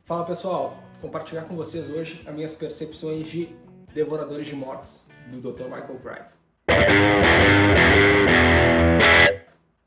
Fala pessoal, compartilhar com vocês hoje as minhas percepções de Devoradores de Mortos, do Dr. Michael Crichton.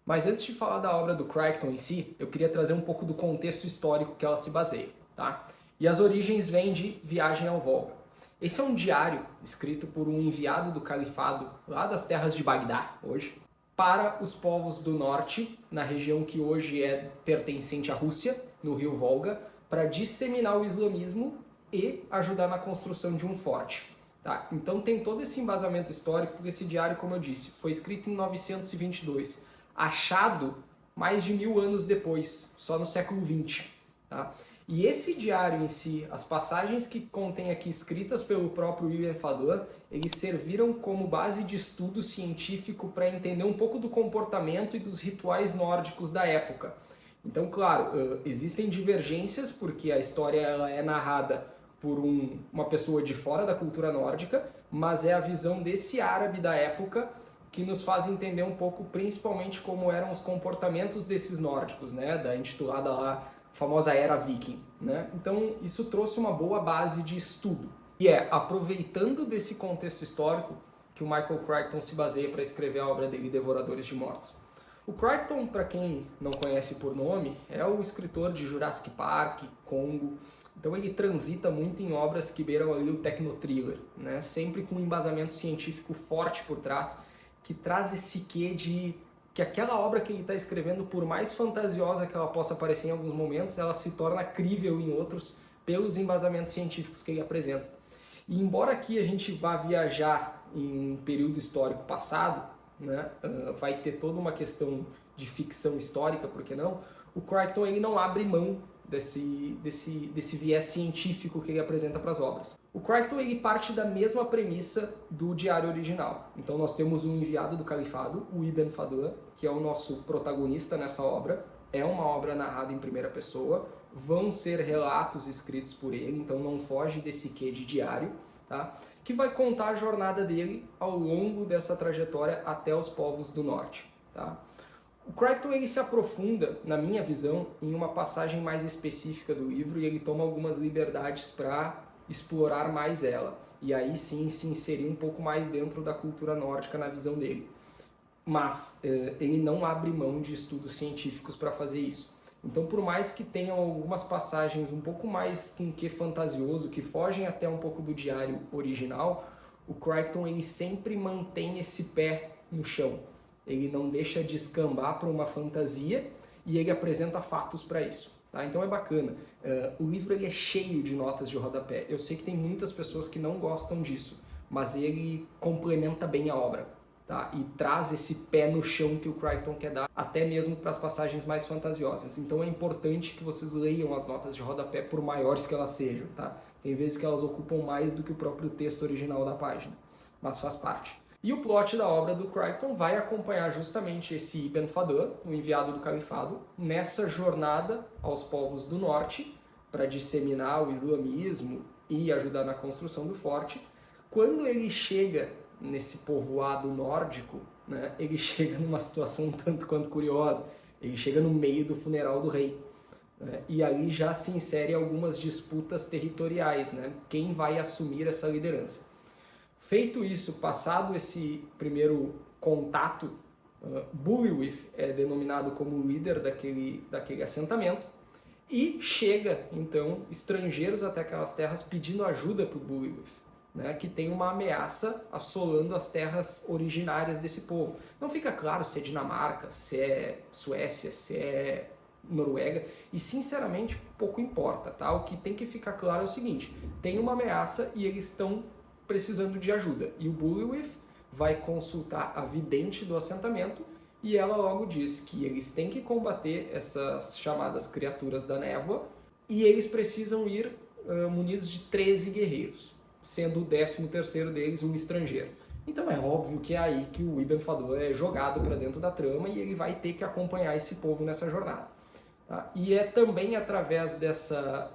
Mas antes de falar da obra do Crichton em si, eu queria trazer um pouco do contexto histórico que ela se baseia, tá? E as origens vêm de Viagem ao Volga. Esse é um diário escrito por um enviado do califado lá das terras de Bagdá, hoje, para os povos do norte, na região que hoje é pertencente à Rússia, no rio Volga, para disseminar o islamismo e ajudar na construção de um forte. Tá? Então tem todo esse embasamento histórico, porque esse diário, como eu disse, foi escrito em 922, achado mais de 1000 anos depois, só no século XX. Tá? E esse diário em si, as passagens que contém aqui escritas pelo próprio Ibn Fadlan, eles serviram como base de estudo científico para entender um pouco do comportamento e dos rituais nórdicos da época. Então, claro, existem divergências, porque a história ela é narrada por uma pessoa de fora da cultura nórdica, mas é a visão desse árabe da época que nos faz entender um pouco, principalmente, como eram os comportamentos desses nórdicos, né? Da intitulada lá, famosa Era Viking, né? Então, isso trouxe uma boa base de estudo. E é aproveitando desse contexto histórico que o Michael Crichton se baseia para escrever a obra dele, Devoradores de Mortos. O Crichton, para quem não conhece por nome, é o escritor de Jurassic Park, Congo. Então ele transita muito em obras que beiram ali o techno-thriller, né? Sempre com um embasamento científico forte por trás, que traz esse quê de que aquela obra que ele está escrevendo, por mais fantasiosa que ela possa parecer em alguns momentos, ela se torna crível em outros pelos embasamentos científicos que ele apresenta. E embora aqui a gente vá viajar em um período histórico passado, né, vai ter toda uma questão de ficção histórica, por que não? O Crichton ele não abre mão desse viés científico que ele apresenta para as obras. O Crichton ele parte da mesma premissa do diário original. Então nós temos um enviado do califado, o Ibn Fadlan, que é o nosso protagonista nessa obra. É uma obra narrada em primeira pessoa, vão ser relatos escritos por ele, então não foge desse quê de diário, tá? Que vai contar a jornada dele ao longo dessa trajetória até os povos do norte. Tá? O Crichton ele se aprofunda, na minha visão, em uma passagem mais específica do livro e ele toma algumas liberdades para explorar mais ela. E aí sim se inserir um pouco mais dentro da cultura nórdica na visão dele. Mas ele não abre mão de estudos científicos para fazer isso. Então, por mais que tenham algumas passagens um pouco mais com que fantasioso, que fogem até um pouco do diário original, o Crichton ele sempre mantém esse pé no chão. Ele não deixa de escambar para uma fantasia e ele apresenta fatos para isso. Tá? Então é bacana. O livro ele é cheio de notas de rodapé. Eu sei que tem muitas pessoas que não gostam disso, mas ele complementa bem a obra. Tá? E traz esse pé no chão que o Crichton quer dar, até mesmo para as passagens mais fantasiosas. Então é importante que vocês leiam as notas de rodapé, por maiores que elas sejam. Tá? Tem vezes que elas ocupam mais do que o próprio texto original da página, mas faz parte. E o plot da obra do Crichton vai acompanhar justamente esse Ibn Fadlan, o enviado do califado, nessa jornada aos povos do norte, para disseminar o islamismo e ajudar na construção do forte. Quando ele chega nesse povoado nórdico, né, ele chega numa situação um tanto quanto curiosa. Ele chega no meio do funeral do rei. Né, e aí já se insere algumas disputas territoriais. Né, quem vai assumir essa liderança? Feito isso, passado esse primeiro contato, Bullywith é denominado como líder daquele assentamento. E chega, então, estrangeiros até aquelas terras pedindo ajuda para o Bullywith. Né, que tem uma ameaça assolando as terras originárias desse povo. Não fica claro se é Dinamarca, se é Suécia, se é Noruega, e sinceramente pouco importa. Tá? O que tem que ficar claro é o seguinte, tem uma ameaça e eles estão precisando de ajuda. E o Bullywith vai consultar a vidente do assentamento e ela logo diz que eles têm que combater essas chamadas criaturas da névoa e eles precisam ir munidos de 13 guerreiros. Sendo o 13º deles um estrangeiro. Então é óbvio que é aí que o Ibn Fadlan é jogado para dentro da trama e ele vai ter que acompanhar esse povo nessa jornada. Tá? E é também através dessa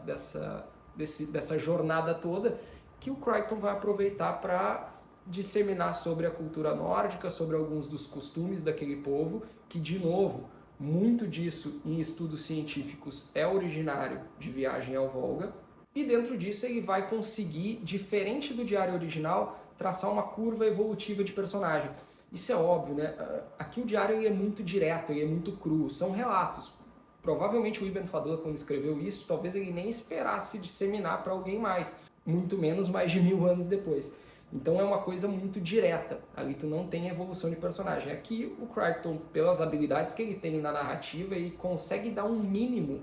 jornada toda que o Crichton vai aproveitar para disseminar sobre a cultura nórdica, sobre alguns dos costumes daquele povo, que de novo Muito disso em estudos científicos é originário de Viagem ao Volga, e dentro disso ele vai conseguir, diferente do diário original, traçar uma curva evolutiva de personagem. Isso é óbvio, né? Aqui o diário ele é muito direto, ele é muito cru, são relatos. Provavelmente o Ibn Fadl, quando escreveu isso, talvez ele nem esperasse disseminar para alguém mais, muito menos mais de 1000 anos depois. Então é uma coisa muito direta, ali tu não tem evolução de personagem. Aqui o Crichton, pelas habilidades que ele tem na narrativa, ele consegue dar um mínimo,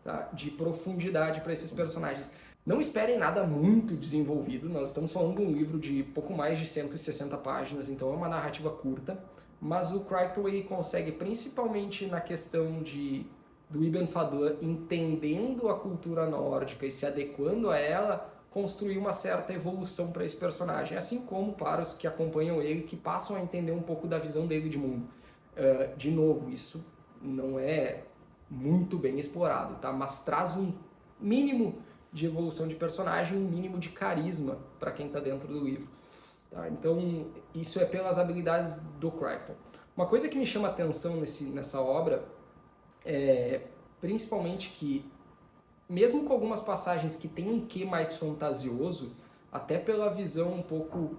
tá, de profundidade para esses personagens. Não esperem nada muito desenvolvido, nós estamos falando de um livro de pouco mais de 160 páginas, então é uma narrativa curta, mas o Crichton ele consegue, principalmente na questão do Ibn Fadl entendendo a cultura nórdica e se adequando a ela, construir uma certa evolução para esse personagem, assim como para os que acompanham ele, que passam a entender um pouco da visão dele de mundo. De novo, isso não é muito bem explorado, tá? Mas traz um mínimo de evolução de personagem, um mínimo de carisma para quem está dentro do livro. Tá? Então, isso é pelas habilidades do Crichton. Uma coisa que me chama a atenção nessa obra é principalmente que, mesmo com algumas passagens que têm um quê mais fantasioso, até pela visão um pouco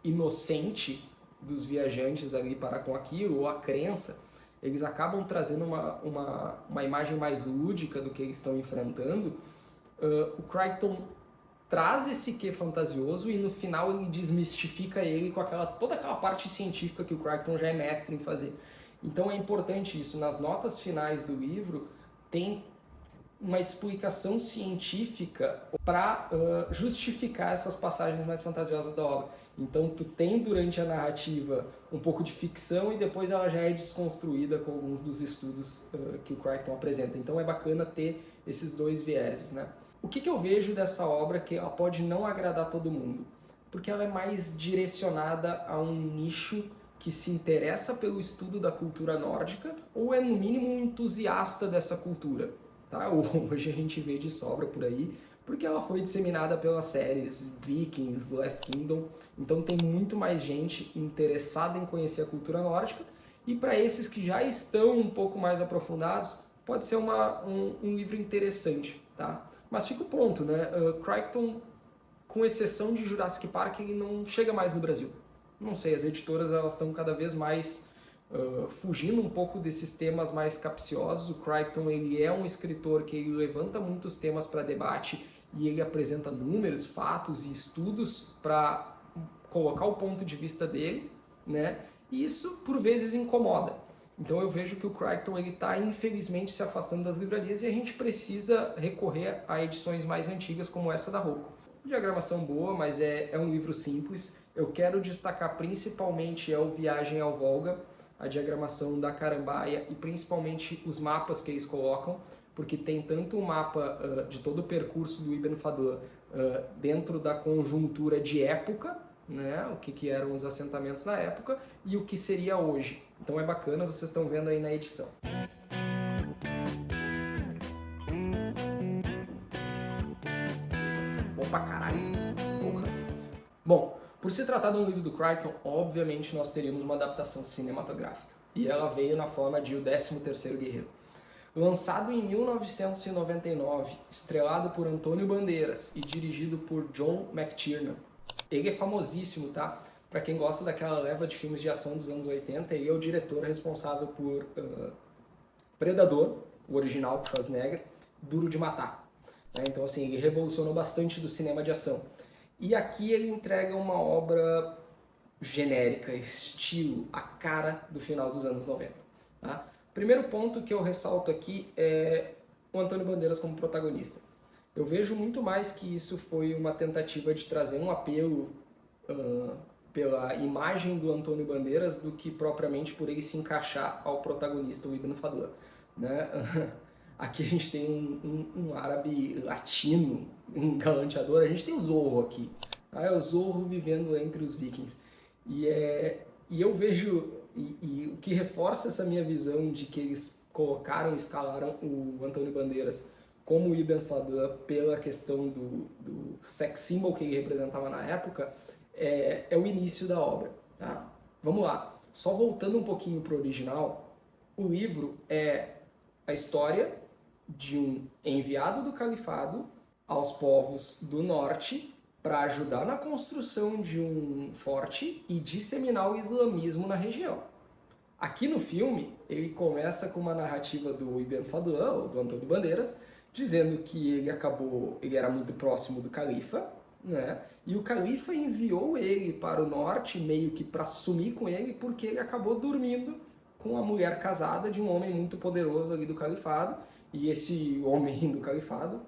inocente dos viajantes ali para com aquilo, ou a crença, eles acabam trazendo uma imagem mais lúdica do que eles estão enfrentando. O Crichton traz esse quê fantasioso e no final ele desmistifica ele com toda aquela parte científica que o Crichton já é mestre em fazer. Então é importante isso. Nas notas finais do livro tem uma explicação científica para justificar essas passagens mais fantasiosas da obra. Então tu tem durante a narrativa um pouco de ficção e depois ela já é desconstruída com alguns dos estudos que o Crichton apresenta. Então é bacana ter esses dois vieses, né? O que eu vejo dessa obra que ela pode não agradar todo mundo? Porque ela é mais direcionada a um nicho que se interessa pelo estudo da cultura nórdica ou é no mínimo um entusiasta dessa cultura. Tá? Hoje a gente vê de sobra por aí, porque ela foi disseminada pelas séries Vikings, Last Kingdom, então tem muito mais gente interessada em conhecer a cultura nórdica, e para esses que já estão um pouco mais aprofundados, pode ser um livro interessante, tá? Mas fica o ponto, né? Crichton, com exceção de Jurassic Park, ele não chega mais no Brasil. Não sei, as editoras elas estão cada vez mais fugindo um pouco desses temas mais capciosos. O Crichton ele é um escritor que ele levanta muitos temas para debate e ele apresenta números, fatos e estudos para colocar o ponto de vista dele, né? E isso por vezes incomoda. Então eu vejo que o Crichton ele está infelizmente se afastando das livrarias e a gente precisa recorrer a edições mais antigas como essa da Rocco. Diagramação boa, mas é um livro simples. Eu quero destacar principalmente o Viagem ao Volga, a diagramação da Carambaia e principalmente os mapas que eles colocam, porque tem tanto o mapa de todo o percurso do Ibn Fadl dentro da conjuntura de época, né, o que eram os assentamentos na época e o que seria hoje. Então é bacana, vocês estão vendo aí na edição. Bom pra caralho. Porra. Bom, por se tratar de um livro do Crichton, obviamente nós teríamos uma adaptação cinematográfica. E ela veio na forma de O 13º Guerreiro. Lançado em 1999, estrelado por Antônio Bandeiras e dirigido por John McTiernan. Ele é famosíssimo, tá? Para quem gosta daquela leva de filmes de ação dos anos 80, ele é o diretor responsável por Predador, o original, Schwarzenegger, Duro de Matar. Né? Então, assim, ele revolucionou bastante do cinema de ação. E aqui ele entrega uma obra genérica, estilo, a cara do final dos anos 90. Tá? Primeiro ponto que eu ressalto aqui é o Antônio Bandeiras como protagonista. Eu vejo muito mais que isso foi uma tentativa de trazer um apelo pela imagem do Antônio Bandeiras do que propriamente por ele se encaixar ao protagonista, o Ibn Fadl. Né? Aqui a gente tem um árabe latino, um galanteador, a gente tem o Zorro aqui. Tá? É o Zorro vivendo entre os vikings. E eu vejo, e o que reforça essa minha visão de que eles escalaram o Antônio Bandeiras como o Ibn Fadl pela questão do sex symbol que ele representava na época, é o início da obra. Tá? Vamos lá, só voltando um pouquinho para o original, O livro é a história de um enviado do califado aos povos do norte para ajudar na construção de um forte e disseminar o islamismo na região. Aqui no filme, ele começa com uma narrativa do Ibn Fadlan, ou do Antônio Bandeiras, dizendo que ele era muito próximo do califa, né? E o califa enviou ele para o norte meio que para sumir com ele, porque ele acabou dormindo com a mulher casada de um homem muito poderoso ali do califado, e esse homem do califado,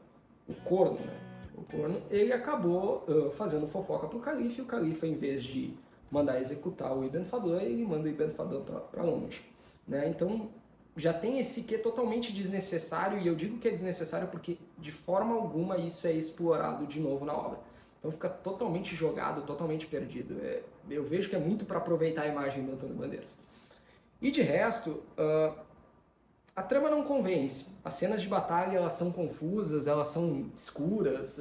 o corno, né? O corno, ele acabou fazendo fofoca para o califa, e o califa, em vez de mandar executar o Ibn Fadlan, ele manda o Ibn Fadlan para longe, né? Então já tem esse quê totalmente desnecessário, e eu digo que é desnecessário porque de forma alguma isso é explorado de novo na obra. Então fica totalmente jogado, totalmente perdido. Eu vejo que é muito para aproveitar a imagem do Antônio Bandeiras. E de resto, a trama não convence. As cenas de batalha elas são confusas, elas são escuras,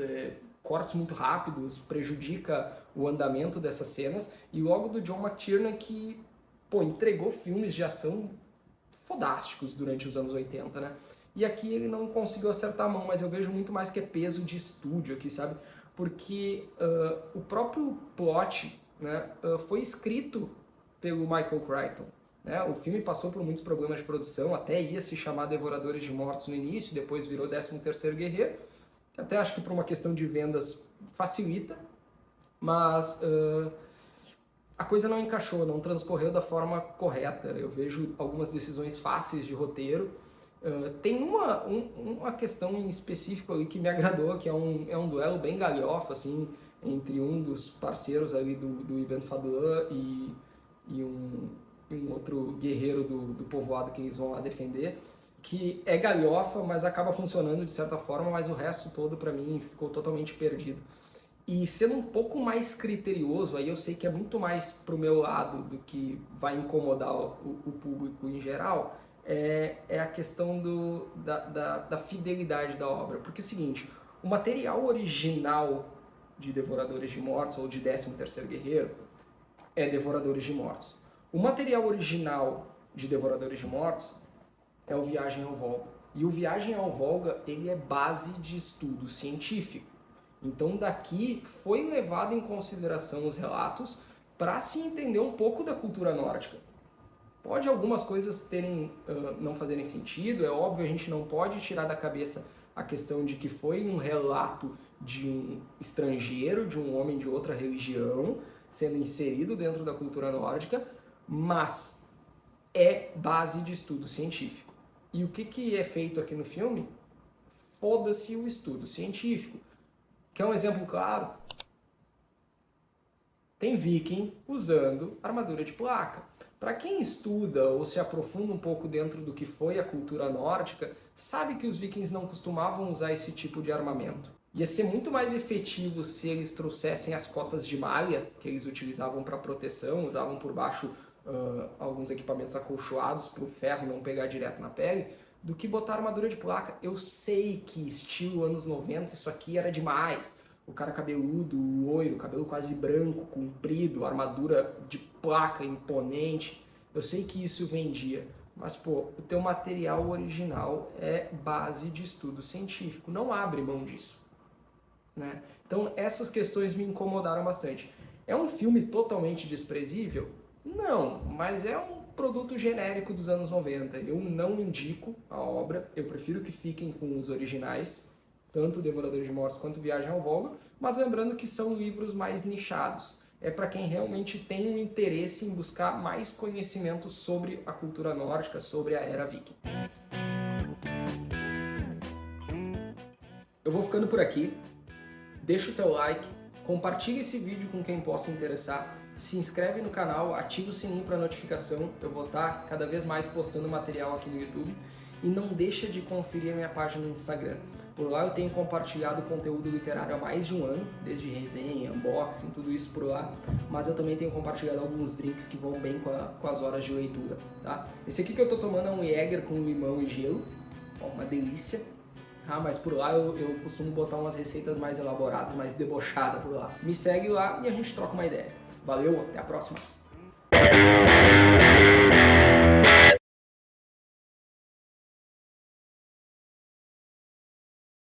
cortes muito rápidos, prejudica o andamento dessas cenas. E logo do John McTiernan que entregou filmes de ação fodásticos durante os anos 80, né? E aqui ele não conseguiu acertar a mão, mas eu vejo muito mais que é peso de estúdio aqui, sabe? Porque o próprio plot, né, foi escrito pelo Michael Crichton. Né? O filme passou por muitos problemas de produção, até ia se chamar Devoradores de Mortos no início, depois virou 13º Guerreiro, que até acho que por uma questão de vendas facilita, mas a coisa não encaixou, não transcorreu da forma correta. Eu vejo algumas decisões fáceis de roteiro. Tem uma questão em específico ali que me agradou, que é um duelo bem galhofa, assim, entre um dos parceiros ali do Ibn Fadlan e um outro guerreiro do povoado que eles vão lá defender, que é galhofa, mas acaba funcionando de certa forma, mas o resto todo para mim ficou totalmente perdido. E sendo um pouco mais criterioso, aí eu sei que é muito mais pro meu lado do que vai incomodar o público em geral, é a questão da fidelidade da obra. Porque é o seguinte, o material original de Devoradores de Mortos, ou de 13º Guerreiro, é Devoradores de Mortos. O material original de Devoradores de Mortos é o Viagem ao Volga. E o Viagem ao Volga, ele é base de estudo científico. Então daqui foi levado em consideração os relatos para se entender um pouco da cultura nórdica. Pode algumas coisas não fazerem sentido, é óbvio, a gente não pode tirar da cabeça a questão de que foi um relato de um estrangeiro, de um homem de outra religião, sendo inserido dentro da cultura nórdica, mas é base de estudo científico. E o que é feito aqui no filme? Foda-se o estudo científico. Quer um exemplo claro? Tem viking usando armadura de placa. Para quem estuda ou se aprofunda um pouco dentro do que foi a cultura nórdica, sabe que os vikings não costumavam usar esse tipo de armamento. Ia ser muito mais efetivo se eles trouxessem as cotas de malha, que eles utilizavam para proteção, usavam por baixo alguns equipamentos acolchoados para o ferro não pegar direto na pele, do que botar armadura de placa. Eu sei que estilo anos 90 isso aqui era demais. O cara cabeludo, loiro, cabelo quase branco, comprido, armadura de placa imponente. Eu sei que isso vendia, mas pô, o teu material original é base de estudo científico, não abre mão disso, né? Então essas questões me incomodaram bastante. É um filme totalmente desprezível? Não, mas é um produto genérico dos anos 90. Eu não indico a obra, eu prefiro que fiquem com os originais, tanto Devoradores de Mortos quanto Viagem ao Volga, mas lembrando que são livros mais nichados. É para quem realmente tem um interesse em buscar mais conhecimento sobre a cultura nórdica, sobre a era viking. Eu vou ficando por aqui. Deixa o teu like, compartilha esse vídeo com quem possa interessar, se inscreve no canal, ativa o sininho para notificação, eu vou estar cada vez mais postando material aqui no YouTube, e não deixa de conferir a minha página no Instagram. Por lá eu tenho compartilhado conteúdo literário há mais de um ano, desde resenha, unboxing, tudo isso por lá, mas eu também tenho compartilhado alguns drinks que vão bem com as horas de leitura, tá? Esse aqui que eu tô tomando é um Jäger com limão e gelo, ó, uma delícia. Mas por lá eu costumo botar umas receitas mais elaboradas, mais debochadas por lá. Me segue lá e a gente troca uma ideia. Valeu, até a próxima!